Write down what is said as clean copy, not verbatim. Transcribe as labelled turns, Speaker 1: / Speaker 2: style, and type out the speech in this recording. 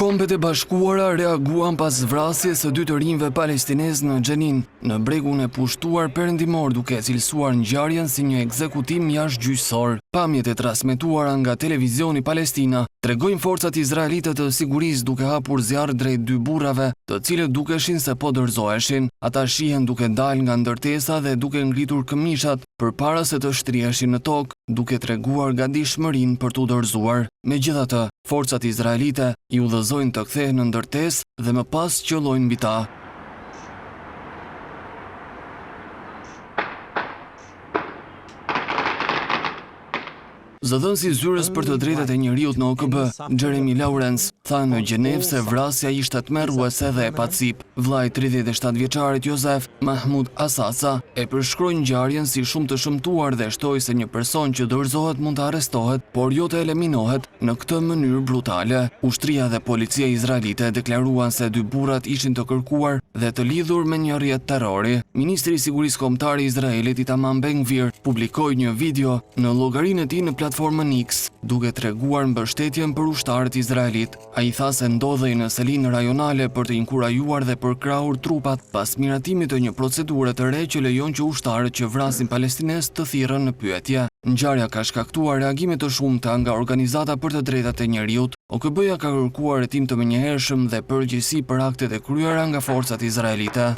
Speaker 1: Kombet e Bashkuara reaguan pas vrasjes së 2 të rinjve palestinez në Xhenin, në bregun e pushtuar perëndimor, duke cilësuar ngjarjen si një ekzekutim jashtëgjyqësor. Pamjet e transmetuara nga televizioni Palestina tregojnë forcat izraelite të sigurisë duke hapur zjarr drejt 2 burrave, të cilët dukeshin se po dorëzoheshin. Ata shihen duke dalë nga ndërtesa dhe duke ngritur këmishat përpara se të shtriheshin në tokë, duke treguar gatishmërinë për t'u dorëzuar. Megjithatë, forcat izraelite i udhëzojnë të kthehen në ndërtesë dhe më pas qëllojnë mbi ta. Zëdhënësi i zyrës për të drejtat e njerëzit në OKB, Jeremy Lawrence, tha në Gjenevë se vrasja ishte tmerruese dhe e pacip. Vllai 37 vjeçarit Josef Mahmoud Asasa e përshkroi ngjarjen si shumë të shëmtuar dhe shtoi se një person që dorëzohet mund të arrestohet, por jo të eliminohet në këtë mënyrë brutale. Ushtria dhe policia izraelite deklaruan se 2 burrat ishin të kërkuar dhe të lidhur me një rrjet terrori. Ministri i Sigurisë Kombëtare i Izraelit Itamar Ben-Gvir publikoi një video në llogarinë e tij në platformën X, duke treguar mbështetjen për ushtarët izraelit. Ai tha se ndodhej në selinë rajonale për të inkurajuar dhe përkrahur trupat pas miratimit të një procedure të re që lejon që ushtarët që vrasin palestinez të thirrën në pyetje. Ngjarja ka shkaktuar reagime të shumta nga organizata për të drejtat e njerëzit. OKB-ja ka kërkuar hetim të menjëhershëm dhe përgjegjësi për aktet e kryera nga forcat izraelite.